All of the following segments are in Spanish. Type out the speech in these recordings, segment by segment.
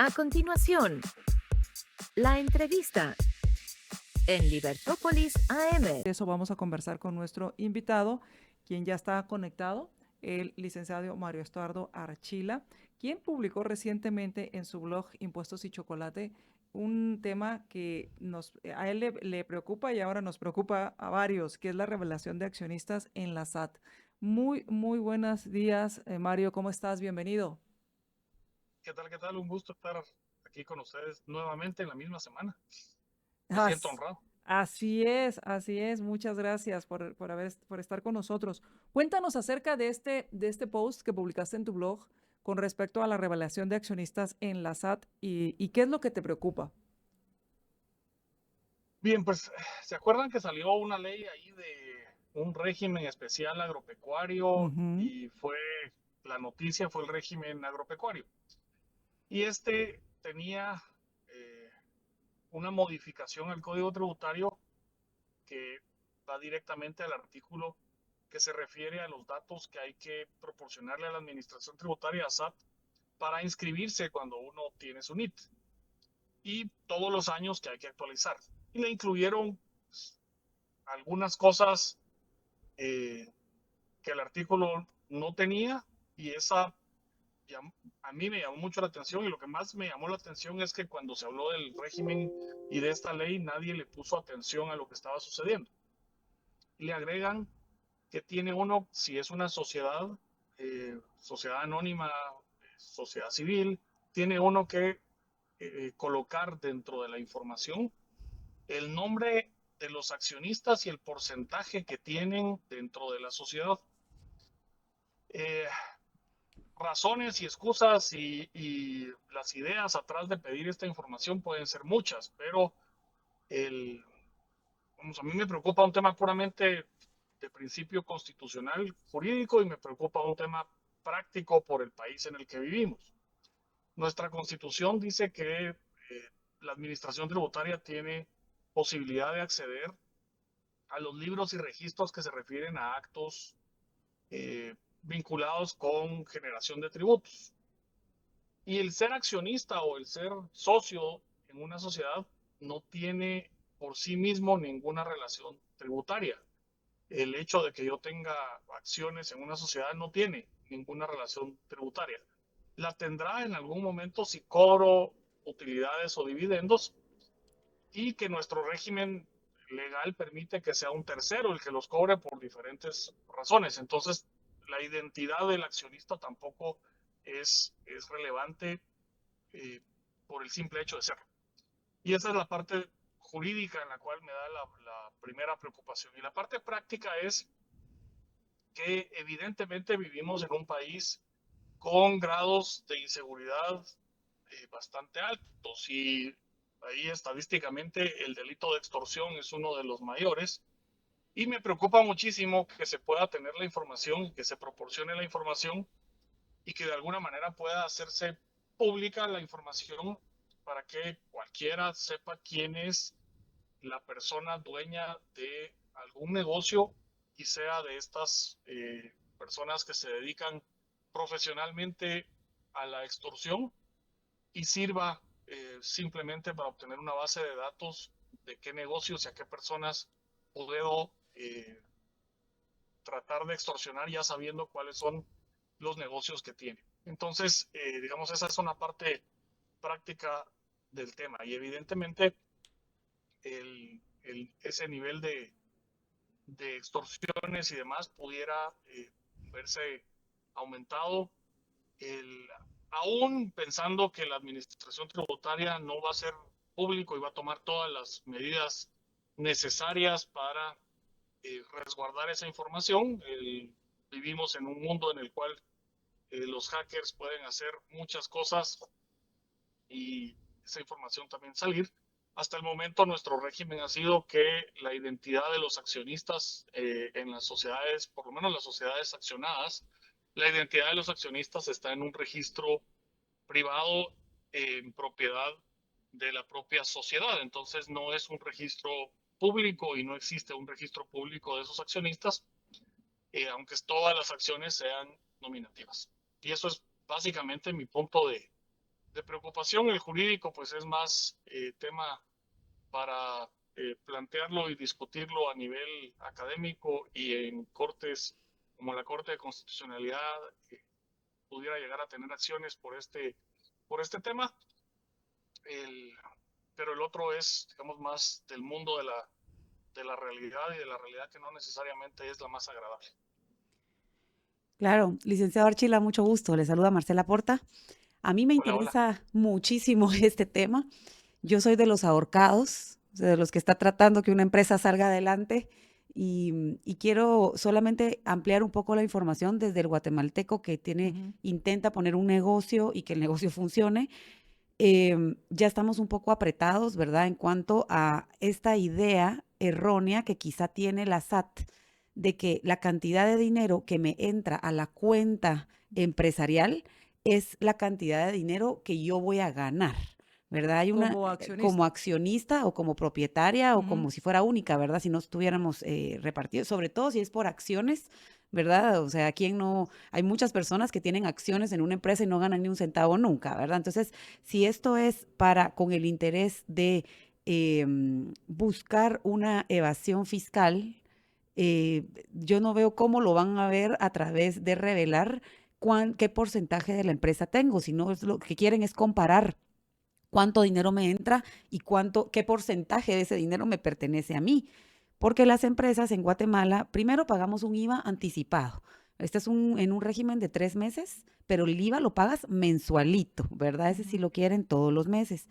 A continuación, la entrevista en Libertópolis AM. Eso vamos a conversar con nuestro invitado, quien ya está conectado, el licenciado Mario Estuardo Archila, quien publicó recientemente en su blog Impuestos y Chocolate un tema que a él le preocupa y ahora nos preocupa a varios, que es la revelación de accionistas en la SAT. Muy buenos días, Mario, ¿cómo estás? Bienvenido. ¿Qué tal? ¿Qué tal? Un gusto estar aquí con ustedes nuevamente en la misma semana. Me siento As- honrado. Así es. Muchas gracias por estar con nosotros. Cuéntanos acerca de este post que publicaste en tu blog con respecto a la revelación de accionistas en la SAT y qué es lo que te preocupa. Bien, pues, ¿se acuerdan que salió una ley ahí de un régimen especial agropecuario Ujú. y la noticia fue el régimen agropecuario? Y este tenía eh, una modificación al Código Tributario que va directamente al artículo que se refiere a los datos que hay que proporcionarle a la Administración Tributaria, a SAT, para inscribirse cuando uno tiene su NIT y todos los años que hay que actualizar. Y le incluyeron algunas cosas eh, que el artículo no tenía y esa a mí me llamó mucho la atención y lo que más me llamó la atención es que cuando se habló del régimen y de esta ley nadie le puso atención a lo que estaba sucediendo. Y le agregan que tiene uno, si es una sociedad, sociedad anónima, sociedad civil, tiene uno que colocar dentro de la información el nombre de los accionistas y el porcentaje que tienen dentro de la sociedad. Eh, Razones y excusas y las ideas atrás de pedir esta información pueden ser muchas, pero el, vamos, a mí me preocupa un tema puramente de principio constitucional jurídico y me preocupa un tema práctico por el país en el que vivimos. Nuestra constitución dice que la administración tributaria tiene posibilidad de acceder a los libros y registros que se refieren a actos vinculados con generación de tributos. Y el ser accionista o el ser socio en una sociedad no tiene por sí mismo ninguna relación tributaria. El hecho de que yo tenga acciones en una sociedad no tiene ninguna relación tributaria. La tendrá en algún momento si cobro utilidades o dividendos y que nuestro régimen legal permite que sea un tercero el que los cobre por diferentes razones. Entonces, la identidad del accionista tampoco es relevante eh, por el simple hecho de serlo. Y esa es la parte jurídica en la cual me da la primera preocupación. Y la parte práctica es que evidentemente vivimos en un país con grados de inseguridad bastante altos y ahí estadísticamente el delito de extorsión es uno de los mayores y me preocupa muchísimo que se pueda tener la información, que se proporcione la información y que de alguna manera pueda hacerse pública la información para que cualquiera sepa quién es la persona dueña de algún negocio y sea de estas personas que se dedican profesionalmente a la extorsión y sirva simplemente para obtener una base de datos de qué negocios y a qué personas puedo tratar de extorsionar ya sabiendo cuáles son los negocios que tiene. Entonces, digamos, esa es una parte práctica del tema y evidentemente ese nivel de extorsiones y demás pudiera verse aumentado, el, aún pensando que la administración tributaria no va a ser público y va a tomar todas las medidas necesarias para resguardar esa información. Vivimos en un mundo en el cual los hackers pueden hacer muchas cosas y esa información también salir. Hasta el momento nuestro régimen ha sido que la identidad de los accionistas en las sociedades, por lo menos las sociedades accionadas, la identidad de los accionistas está en un registro privado en propiedad de la propia sociedad. Entonces no es un registro público y no existe un registro público de esos accionistas, aunque todas las acciones sean nominativas. Y eso es básicamente mi punto de preocupación. El jurídico pues es más tema para plantearlo y discutirlo a nivel académico y en cortes como la Corte de Constitucionalidad pudiera llegar a tener acciones por este tema. El, pero el otro es, digamos, más del mundo de la realidad y de la realidad que no necesariamente es la más agradable. Claro, licenciado Archila, mucho gusto. Le saluda Marcela Porta. A mí me Hola, hola. interesa muchísimo este tema. Yo soy de los ahorcados, o sea, de los que está tratando que una empresa salga adelante y quiero solamente ampliar un poco la información desde el guatemalteco que intenta poner un negocio y que el negocio funcione. Ya estamos un poco apretados, ¿verdad? En cuanto a esta idea errónea que quizá tiene la SAT de que la cantidad de dinero que me entra a la cuenta empresarial es la cantidad de dinero que yo voy a ganar, ¿verdad? Hay una, Como como accionista. accionista o como propietaria o Ujú. como si fuera única, ¿verdad? Si no estuviéramos repartidos, sobre todo si es por acciones, ¿verdad? O sea, ¿quién no? Hay muchas personas que tienen acciones en una empresa y no ganan ni un centavo nunca, ¿verdad? Entonces, si esto es para con el interés de buscar una evasión fiscal, yo no veo cómo lo van a ver a través de revelar qué porcentaje de la empresa tengo, sino es lo que quieren es comparar cuánto dinero me entra y qué porcentaje de ese dinero me pertenece a mí. Porque las empresas en Guatemala, primero pagamos un IVA anticipado. Este es en un régimen de 3 meses, pero el IVA lo pagas mensualito, ¿verdad? Ese sí Ujú. lo quieren todos los meses.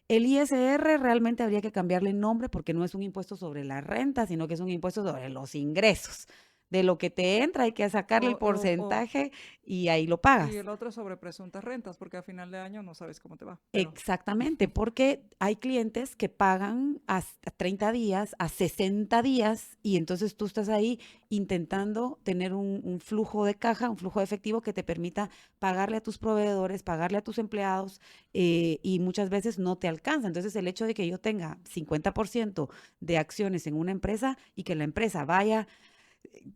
El ISR realmente habría que cambiarle el nombre porque no es un impuesto sobre la renta, sino que es un impuesto sobre los ingresos. De lo que te entra hay que sacarle el O, porcentaje y ahí lo y pagas. el otro sobre presuntas rentas, porque a final de año no sabes cómo te va. Pero Exactamente, porque hay clientes que pagan a 30 días, a 60 días, y entonces tú estás ahí intentando tener un flujo de caja, un flujo de efectivo que te permita pagarle a tus proveedores, pagarle a tus empleados, y muchas veces no te alcanza. Entonces el hecho de que yo tenga 50% de acciones en una empresa y que la empresa vaya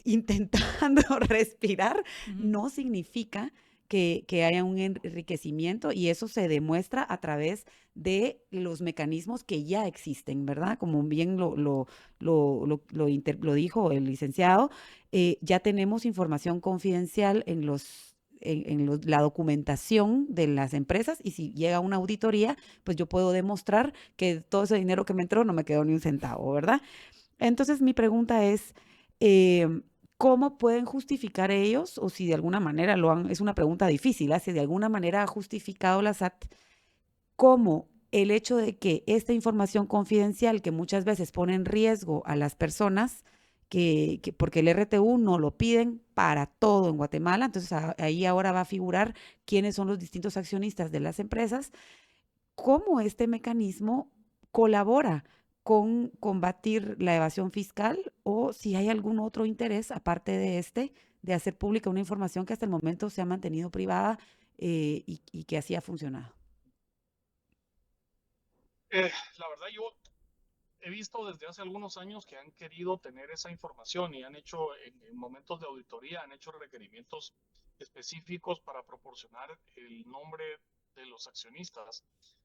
intentando respirar, ujú. no significa que haya un enriquecimiento y eso se demuestra a través de los mecanismos que ya existen, ¿verdad? Como bien lo dijo el licenciado, ya tenemos información confidencial la documentación de las empresas y si llega una auditoría, pues yo puedo demostrar que todo ese dinero que me entró no me quedó ni un centavo, ¿verdad? Entonces mi pregunta es, ¿cómo pueden justificar ellos, o si de alguna manera es una pregunta difícil, si de alguna manera ha justificado la SAT, cómo el hecho de que esta información confidencial que muchas veces pone en riesgo a las personas, porque el RTU no lo piden para todo en Guatemala, entonces ahí ahora va a figurar quiénes son los distintos accionistas de las empresas, cómo este mecanismo colabora con combatir la evasión fiscal o si hay algún otro interés aparte de de hacer pública una información que hasta el momento se ha mantenido privada y que así ha funcionado. La verdad, yo he visto desde hace algunos años que han querido tener esa información y han hecho, en momentos de auditoría, han hecho requerimientos específicos para proporcionar el nombre de los accionistas.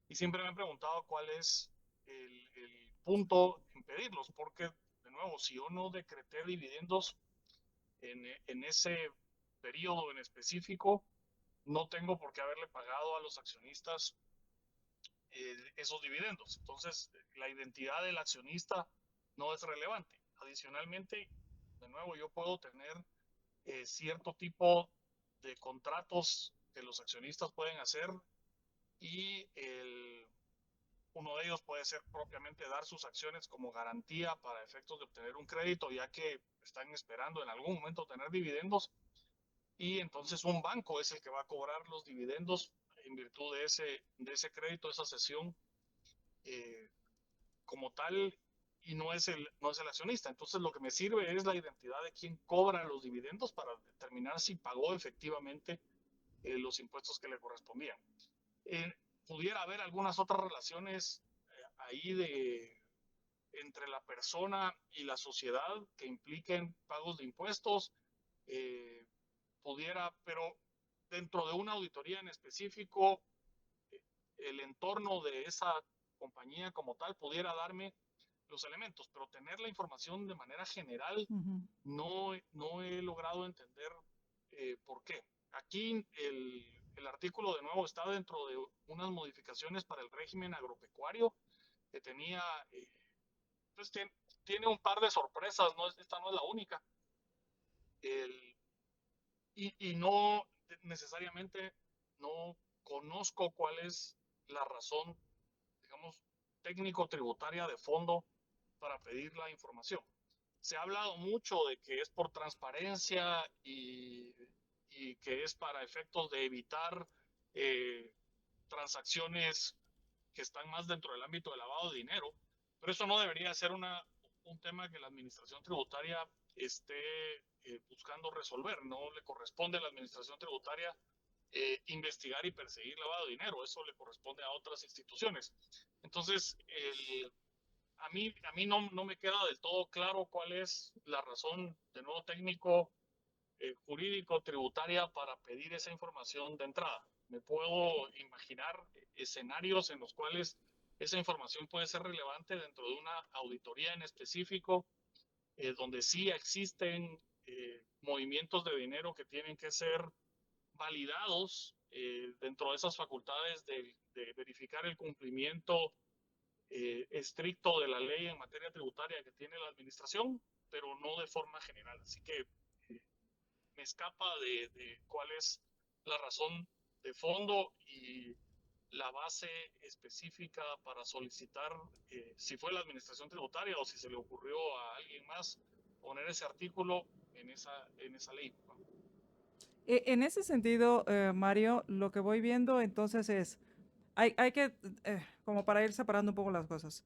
Y siempre me han preguntado cuál es el punto en pedirlos, porque, de nuevo, si yo no decreté dividendos en ese periodo en específico, no tengo por qué haberle pagado a los accionistas esos dividendos. Entonces, la identidad del accionista no es relevante. Adicionalmente, de nuevo, yo puedo tener cierto tipo de contratos que los accionistas pueden hacer y uno de ellos puede ser propiamente dar sus acciones como garantía para efectos de obtener un crédito, ya que están esperando en algún momento tener dividendos y entonces un banco es el que va a cobrar los dividendos en virtud de ese crédito, esa cesión eh, como tal y no es el accionista. Entonces lo que me sirve es la identidad de quien cobra los dividendos para determinar si pagó efectivamente los impuestos que le correspondían. Eh, Pudiera haber algunas otras relaciones ahí entre la persona y la sociedad que impliquen pagos de impuestos, pudiera, pero dentro de una auditoría en específico, el entorno de esa compañía como tal pudiera darme los elementos, pero tener la información de manera general no he logrado entender por qué. Aquí el artículo de nuevo está dentro de unas modificaciones para el régimen agropecuario que tenía, pues tiene un par de sorpresas, esta no es la única. Y no necesariamente no conozco cuál es la razón, digamos, técnico-tributaria de fondo para pedir la información. Se ha hablado mucho de que es por transparencia y que es para efectos de evitar transacciones que están más dentro del ámbito del lavado de dinero, pero eso no debería ser un tema que la administración tributaria esté buscando resolver. No le corresponde a la administración tributaria investigar y perseguir lavado de dinero, eso le corresponde a otras instituciones. Entonces, a mí no me queda del todo claro cuál es la razón, de nuevo técnico, jurídico, tributaria, para pedir esa información de entrada. Me puedo imaginar escenarios en los cuales esa información puede ser relevante dentro de una auditoría en específico, donde sí existen movimientos de dinero que tienen que ser validados dentro de esas facultades de verificar el cumplimiento estricto de la ley en materia tributaria que tiene la administración, pero no de forma general. Así que me escapa de cuál es la razón de fondo y la base específica para solicitar, si fue la administración tributaria o si se le ocurrió a alguien más poner ese artículo en esa ley. En ese sentido, Mario, lo que voy viendo entonces es, hay que, como para ir separando un poco las cosas.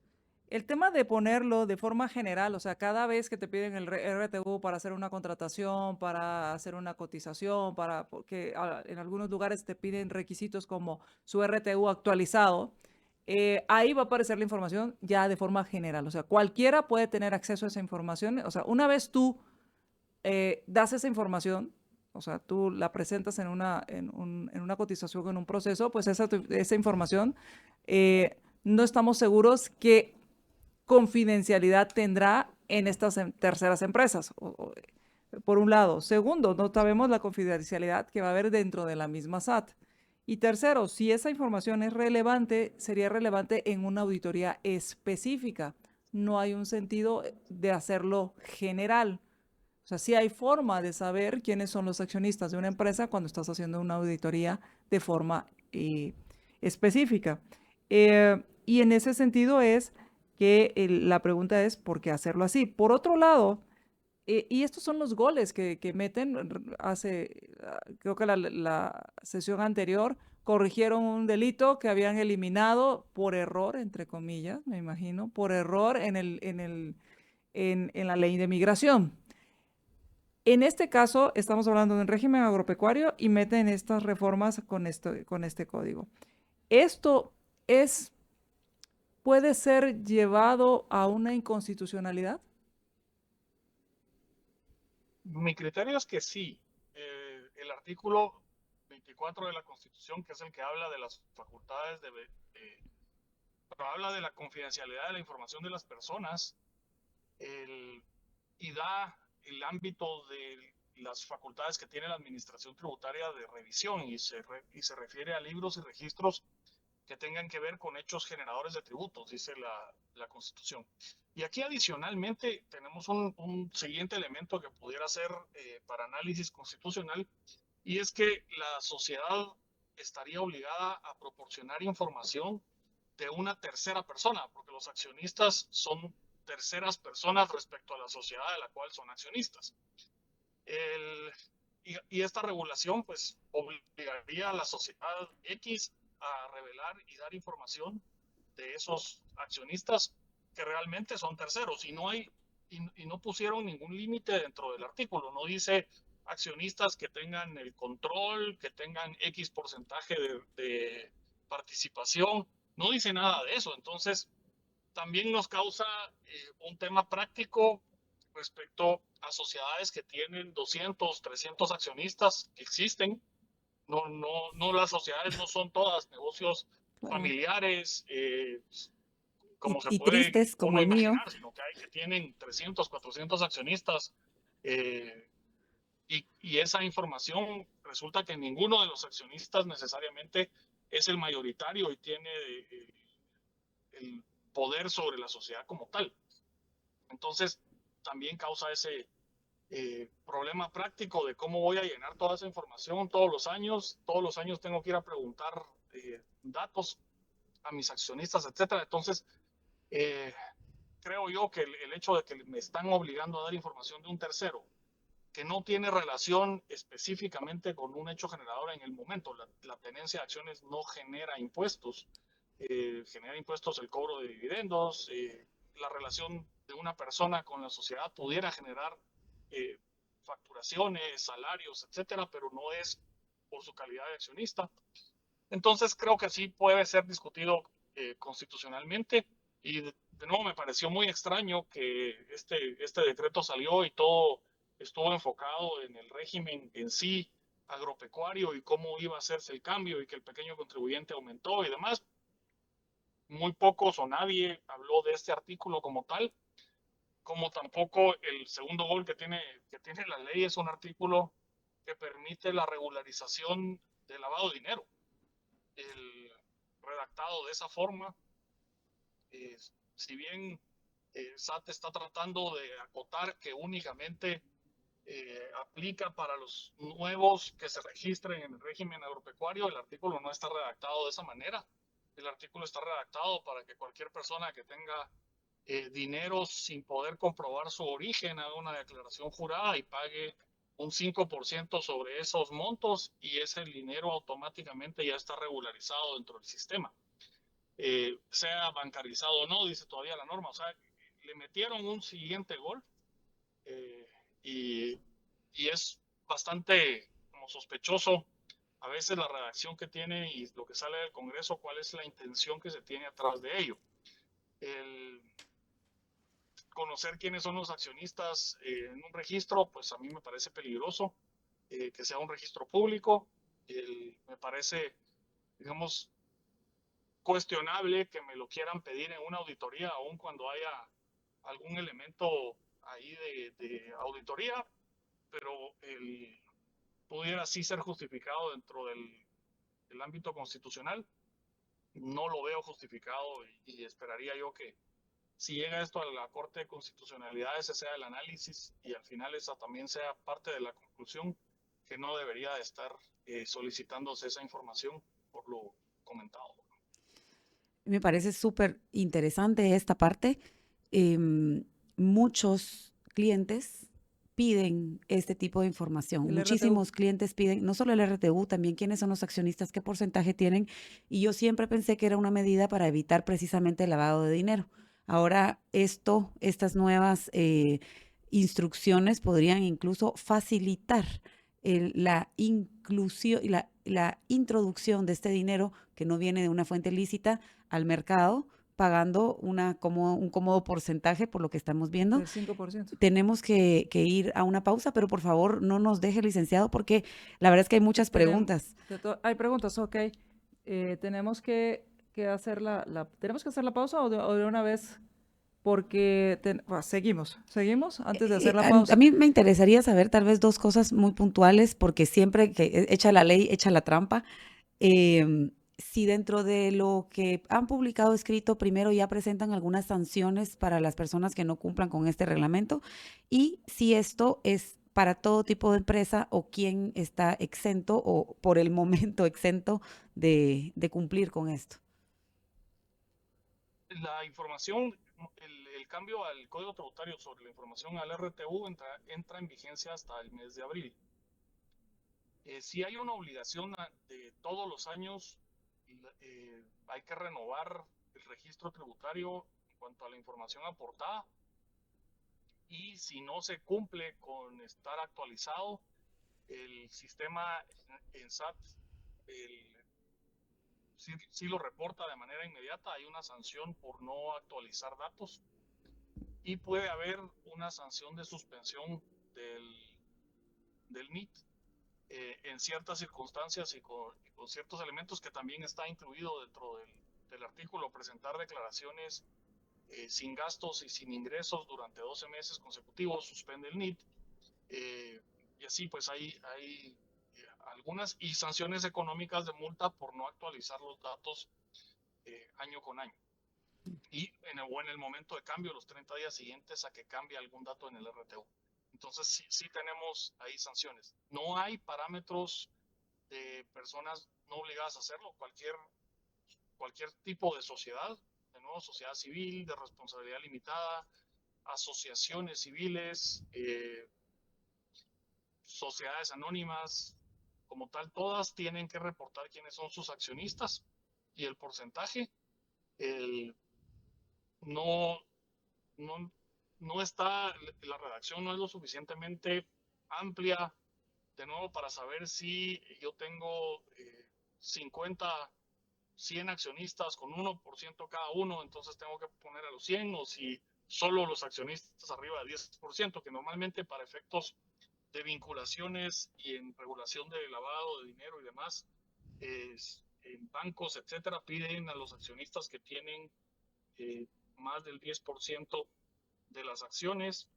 El tema de ponerlo de forma general, o sea, cada vez que te piden el RTU para hacer una contratación, para hacer una cotización, porque en algunos lugares te piden requisitos como su RTU actualizado, ahí va a aparecer la información ya de forma general. O sea, cualquiera puede tener acceso a esa información. O sea, una vez tú das esa información, o sea, tú la presentas en una cotización, en un proceso, pues esa información no estamos seguros qué confidencialidad tendrá en estas terceras empresas, por un lado. Segundo, no sabemos la confidencialidad que va a haber dentro de la misma SAT. Y tercero, si esa información es relevante, sería relevante en una auditoría específica. No hay un sentido de hacerlo general. O sea, sí hay forma de saber quiénes son los accionistas de una empresa cuando estás haciendo una auditoría de forma específica. Y en ese sentido es que la pregunta es, ¿por qué hacerlo así? Por otro lado, y estos son los goles que meten creo que la sesión anterior, corrigieron un delito que habían eliminado por error, entre comillas, me imagino, por error en la ley de migración. En este caso, estamos hablando de un régimen agropecuario y meten estas reformas con este código. Esto puede ser llevado a una inconstitucionalidad. Mi criterio es que sí. El artículo 24 de la Constitución, que es el que habla de las facultades habla de la confidencialidad de la información de las personas y da el ámbito de las facultades que tiene la administración tributaria de revisión y se refiere a libros y registros que tengan que ver con hechos generadores de tributos, dice la Constitución. Y aquí adicionalmente tenemos un siguiente elemento que pudiera ser para análisis constitucional, y es que la sociedad estaría obligada a proporcionar información de una tercera persona, porque los accionistas son terceras personas respecto a la sociedad de la cual son accionistas. Y esta regulación pues obligaría a la sociedad X a revelar y dar información de esos accionistas que realmente son terceros, y no pusieron ningún límite dentro del artículo. No dice accionistas que tengan el control, que tengan X porcentaje de participación, no dice nada de eso. Entonces también nos causa un tema práctico respecto a sociedades que tienen 200, 300 accionistas que existen. No, las sociedades no son todas negocios familiares, como se y puede tristes como uno el mío. imaginar, sino que hay que tienen 300, 400 accionistas, eh, y esa información resulta que ninguno de los accionistas necesariamente es el mayoritario y tiene el poder sobre la sociedad como tal. Entonces, también causa ese problema práctico de cómo voy a llenar toda esa información todos los años. Todos los años tengo que ir a preguntar datos a mis accionistas, etcétera. Entonces, eh, creo yo que el hecho de que me están obligando a dar información de un tercero que no tiene relación específicamente con un hecho generador en el momento. La tenencia de acciones no genera impuestos. Genera impuestos el cobro de dividendos. La relación de una persona con la sociedad pudiera generar eh, facturaciones, salarios, etcétera, pero no es por su calidad de accionista. Entonces creo que sí puede ser discutido constitucionalmente, y de nuevo me pareció muy extraño que este decreto salió y todo estuvo enfocado en el régimen en sí agropecuario y cómo iba a hacerse el cambio y que el pequeño contribuyente aumentó y demás. Muy pocos o nadie habló de este artículo como tal, como tampoco el segundo gol que tiene la ley es un artículo que permite la regularización del lavado de dinero. El redactado de esa forma, eh, si bien SAT está tratando de acotar que únicamente aplica para los nuevos que se registren en el régimen agropecuario, el artículo no está redactado de esa manera. El artículo está redactado para que cualquier persona que tenga dinero sin poder comprobar su origen haga una declaración jurada y pague un 5% sobre esos montos, y ese dinero automáticamente ya está regularizado dentro del sistema. Sea bancarizado o no, dice todavía la norma. O sea, le metieron un siguiente gol, eh, y, y es bastante como sospechoso a veces la redacción que tiene y lo que sale del Congreso, cuál es la intención que se tiene atrás de ello. El conocer quiénes son los accionistas en un registro, pues a mí me parece peligroso, que sea un registro público. Me parece, digamos, cuestionable que me lo quieran pedir en una auditoría, aun cuando haya algún elemento ahí de auditoría, pero pudiera sí ser justificado dentro del ámbito constitucional. No lo veo justificado, y esperaría yo que si llega esto a la Corte de Constitucionalidad, ese sea el análisis y al final esa también sea parte de la conclusión, que no debería de estar solicitándose esa información por lo comentado. Me parece súper interesante esta parte. Muchos clientes piden este tipo de información. El RTU. Muchísimos clientes piden, no solo el RTU, también quiénes son los accionistas, qué porcentaje tienen. Y yo siempre pensé que era una medida para evitar precisamente el lavado de dinero. Ahora estas nuevas instrucciones podrían incluso facilitar la inclusión y la introducción de este dinero que no viene de una fuente lícita al mercado, pagando un cómodo porcentaje por lo que estamos viendo. El 5%. Tenemos que ir a una pausa, pero por favor no nos deje, licenciado, porque la verdad es que hay muchas preguntas. Hay preguntas, ok. Tenemos que hacer ¿tenemos que hacer la pausa o de una vez? Porque seguimos antes de hacer la pausa. A mí me interesaría saber tal vez dos cosas muy puntuales, porque siempre que echa la ley, echa la trampa. Si dentro de lo que han publicado escrito, primero ya presentan algunas sanciones para las personas que no cumplan con este reglamento, y si esto es para todo tipo de empresa o quién está exento o por el momento exento de cumplir con esto. La información, el cambio al Código Tributario sobre la información al RTU entra en vigencia hasta el mes de abril. Si hay una obligación de todos los años, hay que renovar el registro tributario en cuanto a la información aportada, y si no se cumple con estar actualizado, el sistema en SAT sí lo reporta de manera inmediata. Hay una sanción por no actualizar datos, y puede haber una sanción de suspensión del NIT en ciertas circunstancias y con ciertos elementos que también está incluido dentro del artículo, presentar declaraciones sin gastos y sin ingresos durante 12 meses consecutivos, suspende el NIT, y así pues hay algunas, y sanciones económicas de multa por no actualizar los datos año con año. Y en el momento de cambio, los 30 días siguientes a que cambie algún dato en el RTU. Entonces sí tenemos ahí sanciones. No hay parámetros de personas no obligadas a hacerlo. Cualquier tipo de sociedad, de nuevo, sociedad civil, de responsabilidad limitada, asociaciones civiles, sociedades anónimas, como tal, todas tienen que reportar quiénes son sus accionistas y el porcentaje. No, no, no está, la redacción no es lo suficientemente amplia, de nuevo, para saber si yo tengo 50, 100 accionistas con 1% cada uno, entonces tengo que poner a los 100, o si solo los accionistas arriba del 10%, que normalmente para efectos de vinculaciones y en regulación de lavado de dinero y demás, en bancos, etcétera, piden a los accionistas que tienen más del 10% de las acciones,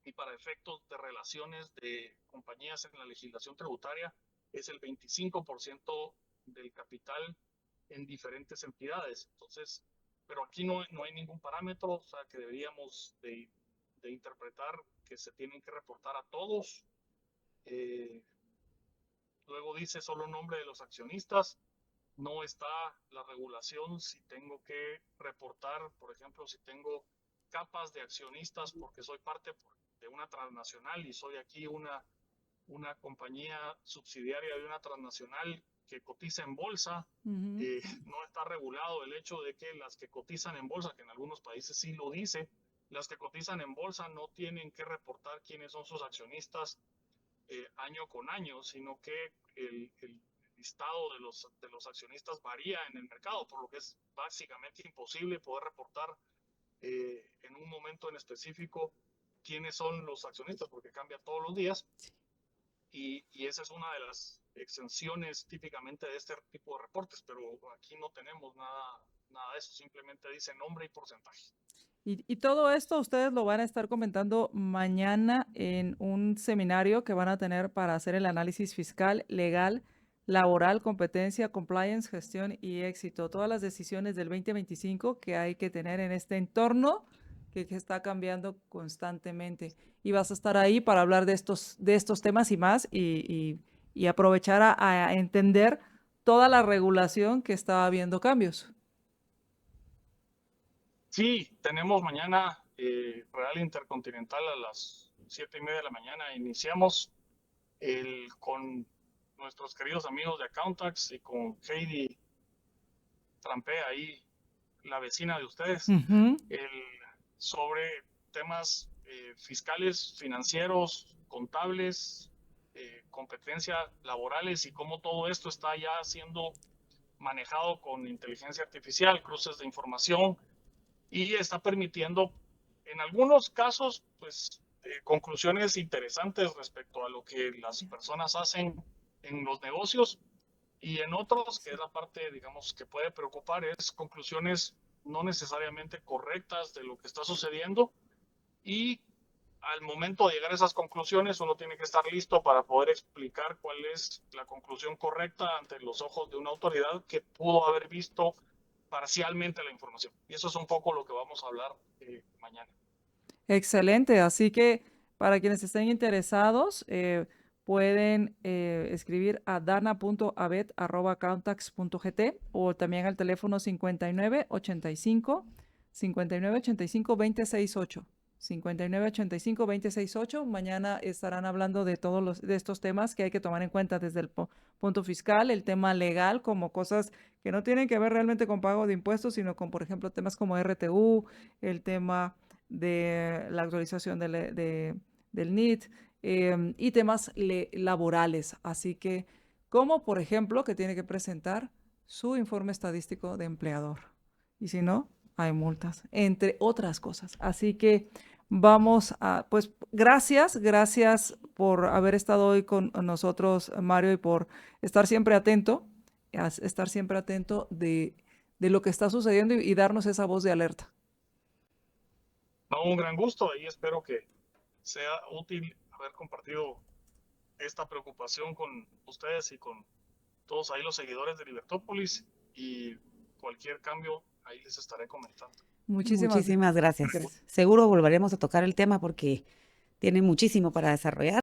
y para efectos de relaciones de compañías en la legislación tributaria es el 25% del capital en diferentes entidades. Entonces, pero aquí no hay ningún parámetro, o sea, que deberíamos de interpretar que se tienen que reportar a todos. Luego dice solo nombre de los accionistas. No está la regulación si tengo que reportar, por ejemplo, si tengo capas de accionistas porque soy parte de una transnacional y soy aquí una compañía subsidiaria de una transnacional que cotiza en bolsa. No está regulado el hecho de que las que cotizan en bolsa, que en algunos países sí lo dice, las que cotizan en bolsa no tienen que reportar quiénes son sus accionistas año con año, sino que el listado de los accionistas varía en el mercado, por lo que es básicamente imposible poder reportar en un momento en específico quiénes son los accionistas, porque cambia todos los días, y esa es una de las exenciones típicamente de este tipo de reportes, pero aquí no tenemos nada de eso, simplemente dice nombre y porcentaje. Y todo esto ustedes lo van a estar comentando mañana en un seminario que van a tener para hacer el análisis fiscal, legal, laboral, competencia, compliance, gestión y éxito. Todas las decisiones del 2025 que hay que tener en este entorno que está cambiando constantemente. Y vas a estar ahí para hablar de estos temas y más, y aprovechar a entender toda la regulación que está habiendo cambios. Sí, tenemos mañana Real Intercontinental a las 7:30 de la mañana. Iniciamos con nuestros queridos amigos de Accountax y con Heidi Trampé, ahí la vecina de ustedes, sobre temas fiscales, financieros, contables, competencia laborales, y cómo todo esto está ya siendo manejado con inteligencia artificial, cruces de información, y está permitiendo en algunos casos pues conclusiones interesantes respecto a lo que las personas hacen en los negocios, y en otros, que es la parte, digamos, que puede preocupar, es conclusiones no necesariamente correctas de lo que está sucediendo, y al momento de llegar a esas conclusiones uno tiene que estar listo para poder explicar cuál es la conclusión correcta ante los ojos de una autoridad que pudo haber visto parcialmente la información. Y eso es un poco lo que vamos a hablar mañana. Excelente, así que para quienes estén interesados, pueden escribir a dana.abet@countax.gt o también al teléfono 5985 268. 5985-268. Mañana estarán hablando de todos de estos temas que hay que tomar en cuenta desde el punto fiscal, el tema legal, como cosas que no tienen que ver realmente con pago de impuestos, sino con, por ejemplo, temas como RTU, el tema de la actualización del NIT, y temas laborales. Así que, como por ejemplo, que tiene que presentar su informe estadístico de empleador. Y si no, hay multas, entre otras cosas. Así que vamos a, pues gracias por haber estado hoy con nosotros, Mario, y por estar siempre atento, de lo que está sucediendo y darnos esa voz de alerta. No, un gran gusto y espero que sea útil haber compartido esta preocupación con ustedes y con todos ahí los seguidores de Libertópolis, y cualquier cambio ahí les estaré comentando. Muchísimas Muchísimas gracias. gracias. Seguro volveremos a tocar el tema porque tiene muchísimo para desarrollar.